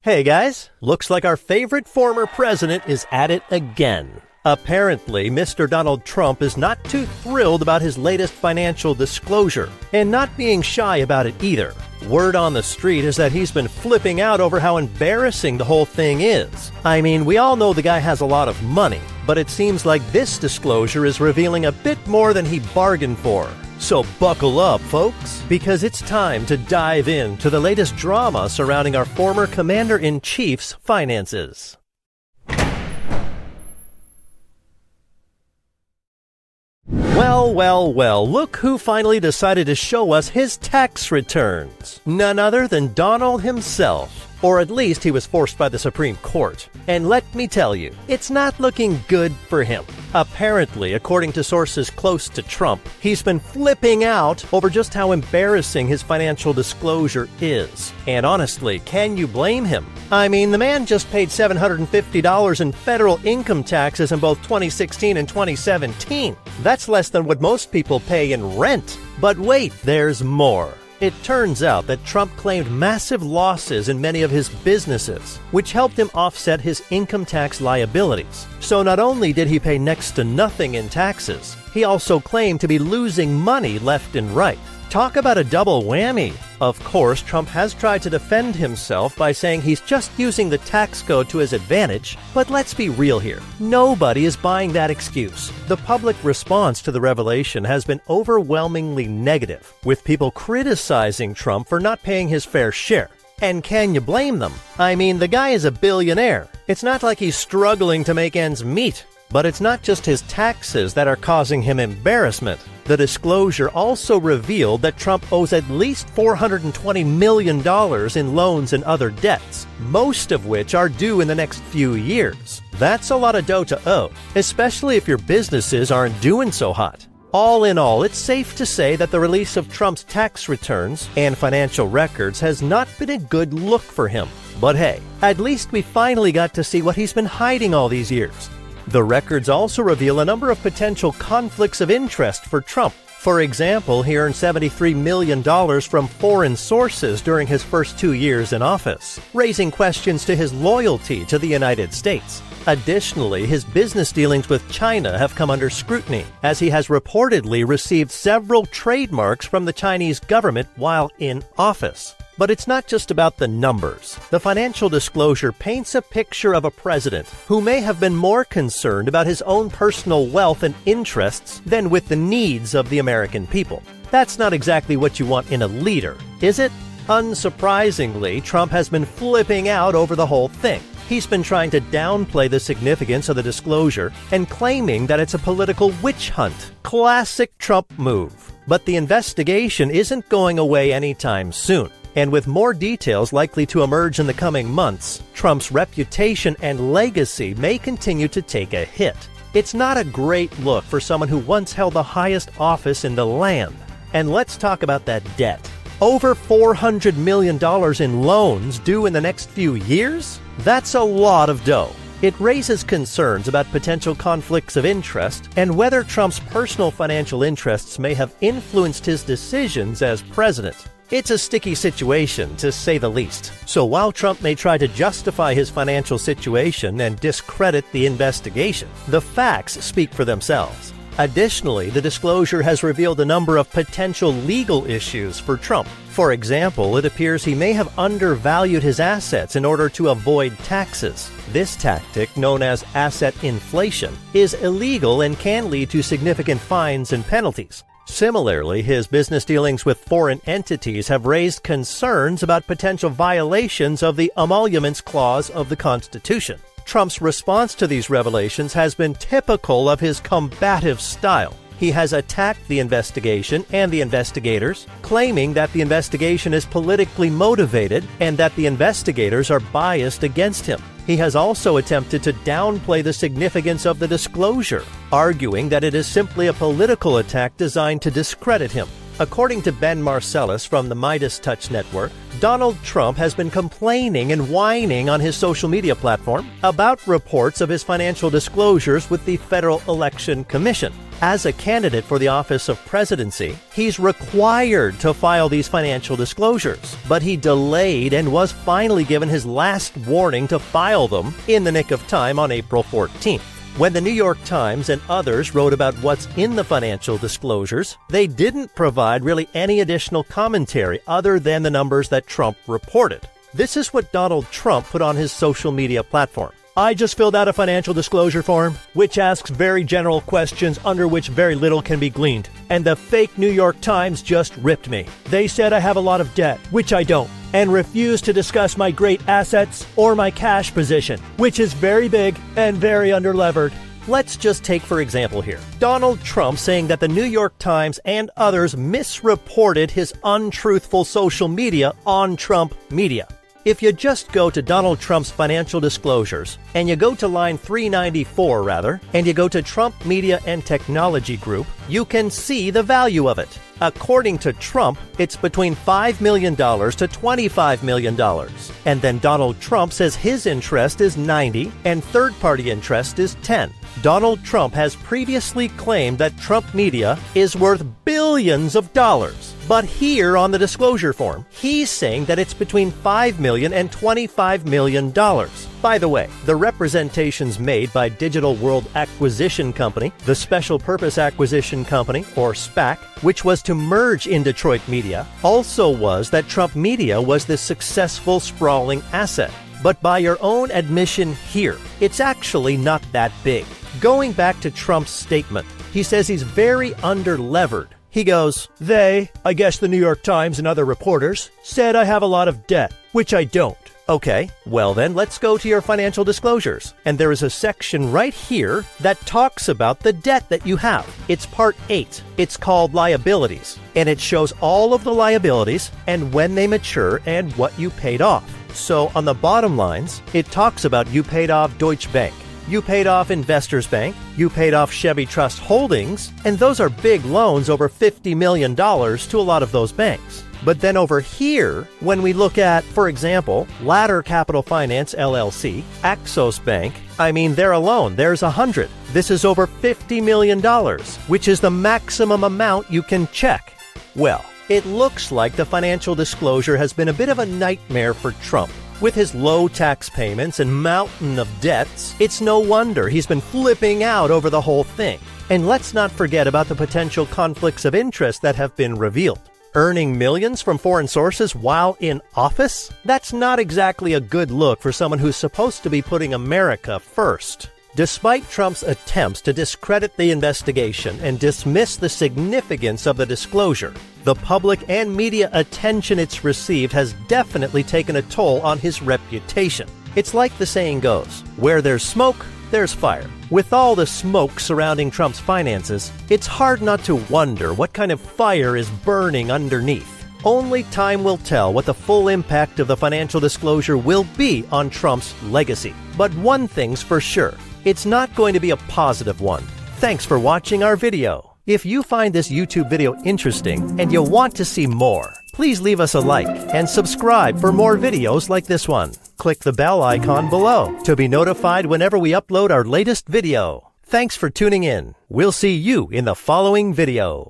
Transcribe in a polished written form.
Hey guys, looks like our favorite former president is at it again. Apparently, Mr. Donald Trump is not too thrilled about his latest financial disclosure, and not being shy about it either. Word on the street is that he's been flipping out over how embarrassing the whole thing is. I mean, we all know the guy has a lot of money, but it seems like this disclosure is revealing a bit more than he bargained for. So buckle up, folks, because it's time to dive into the latest drama surrounding our former Commander-in-Chief's finances. Well, look who finally decided to show us his tax returns. None other than Donald himself. Or at least he was forced by the Supreme Court. And let me tell you, it's not looking good for him. Apparently, according to sources close to Trump, he's been flipping out over just how embarrassing his financial disclosure is. And honestly, can you blame him? I mean, the man just paid $750 in federal income taxes in both 2016 and 2017. That's less than what most people pay in rent. But wait, there's more. It turns out that Trump claimed massive losses in many of his businesses, which helped him offset his income tax liabilities. So not only did he pay next to nothing in taxes, he also claimed to be losing money left and right. Talk about a double whammy. Of course, Trump has tried to defend himself by saying he's just using the tax code to his advantage, but let's be real here. Nobody is buying that excuse. The public response to the revelation has been overwhelmingly negative, with people criticizing Trump for not paying his fair share. And can you blame them? I mean, the guy is a billionaire. It's not like he's struggling to make ends meet. But it's not just his taxes that are causing him embarrassment. The disclosure also revealed that Trump owes at least $420 million in loans and other debts, most of which are due in the next few years. That's a lot of dough to owe, especially if your businesses aren't doing so hot. All in all, it's safe to say that the release of Trump's tax returns and financial records has not been a good look for him. But hey, at least we finally got to see what he's been hiding all these years. The records also reveal a number of potential conflicts of interest for Trump. For example, he earned $73 million from foreign sources during his first 2 years in office, raising questions to his loyalty to the United States. Additionally, his business dealings with China have come under scrutiny, as he has reportedly received several trademarks from the Chinese government while in office. But it's not just about the numbers. The financial disclosure paints a picture of a president who may have been more concerned about his own personal wealth and interests than with the needs of the American people. That's not exactly what you want in a leader, is it? Unsurprisingly, Trump has been flipping out over the whole thing. He's been trying to downplay the significance of the disclosure and claiming that it's a political witch hunt. Classic Trump move. But the investigation isn't going away anytime soon. And with more details likely to emerge in the coming months, Trump's reputation and legacy may continue to take a hit. It's not a great look for someone who once held the highest office in the land. And let's talk about that debt. Over $400 million in loans due in the next few years? That's a lot of dough. It raises concerns about potential conflicts of interest and whether Trump's personal financial interests may have influenced his decisions as president. It's a sticky situation, to say the least. So while Trump may try to justify his financial situation and discredit the investigation, the facts speak for themselves. Additionally, the disclosure has revealed a number of potential legal issues for Trump. For example, it appears he may have undervalued his assets in order to avoid taxes. This tactic, known as asset inflation, is illegal and can lead to significant fines and penalties. Similarly, his business dealings with foreign entities have raised concerns about potential violations of the Emoluments Clause of the Constitution. Trump's response to these revelations has been typical of his combative style. He has attacked the investigation and the investigators, claiming that the investigation is politically motivated and that the investigators are biased against him. He has also attempted to downplay the significance of the disclosure, arguing that it is simply a political attack designed to discredit him. According to Ben Marcellus from the Midas Touch Network, Donald Trump has been complaining and whining on his social media platform about reports of his financial disclosures with the Federal Election Commission. As a candidate for the office of presidency, he's required to file these financial disclosures, but he delayed and was finally given his last warning to file them in the nick of time on April 14th. When the New York Times and others wrote about what's in the financial disclosures, they didn't provide really any additional commentary other than the numbers that Trump reported. This is what Donald Trump put on his social media platform. I just filled out a financial disclosure form, which asks very general questions under which very little can be gleaned. And the fake New York Times just ripped me. They said I have a lot of debt, which I don't, and refused to discuss my great assets or my cash position, which is very big and very underlevered. Let's just take for example here, Donald Trump saying that the New York Times and others misreported his untruthful social media on Trump Media. If you just go to Donald Trump's financial disclosures, and you go to line 394 and you go to Trump Media and Technology Group, you can see the value of it. According to Trump, it's between $5 million to $25 million. And then Donald Trump says his interest is 90 and third-party interest is 10. Donald Trump has previously claimed that Trump Media is worth billions of dollars. But here on the disclosure form, he's saying that it's between $5 million and $25 million. By the way, the representations made by Digital World Acquisition Company, the Special Purpose Acquisition Company, or SPAC, which was to merge in Detroit Media, also was that Trump Media was this successful, sprawling asset. But by your own admission here, it's actually not that big. Going back to Trump's statement, he says he's very underlevered. He goes, I guess the New York Times and other reporters, said I have a lot of debt, which I don't. Okay, well then let's go to your financial disclosures. And there is a section right here that talks about the debt that you have. It's part 8. It's called liabilities. And it shows all of the liabilities and when they mature and what you paid off. So on the bottom lines, it talks about you paid off Deutsche Bank. You paid off Investors Bank, you paid off Chevy Trust Holdings, and those are big loans over $50 million to a lot of those banks. But then over here, when we look at, for example, Ladder Capital Finance LLC, Axos Bank, there alone, there's 100. This is over $50 million, which is the maximum amount you can check. Well, it looks like the financial disclosure has been a bit of a nightmare for Trump. With his low tax payments and mountain of debts, it's no wonder he's been flipping out over the whole thing. And let's not forget about the potential conflicts of interest that have been revealed. Earning millions from foreign sources while in office? That's not exactly a good look for someone who's supposed to be putting America first. Despite Trump's attempts to discredit the investigation and dismiss the significance of the disclosure, the public and media attention it's received has definitely taken a toll on his reputation. It's like the saying goes, where there's smoke, there's fire. With all the smoke surrounding Trump's finances, it's hard not to wonder what kind of fire is burning underneath. Only time will tell what the full impact of the financial disclosure will be on Trump's legacy. But one thing's for sure, it's not going to be a positive one. Thanks for watching our video. If you find this YouTube video interesting and you want to see more, please leave us a like and subscribe for more videos like this one. Click the bell icon below to be notified whenever we upload our latest video. Thanks for tuning in. We'll see you in the following video.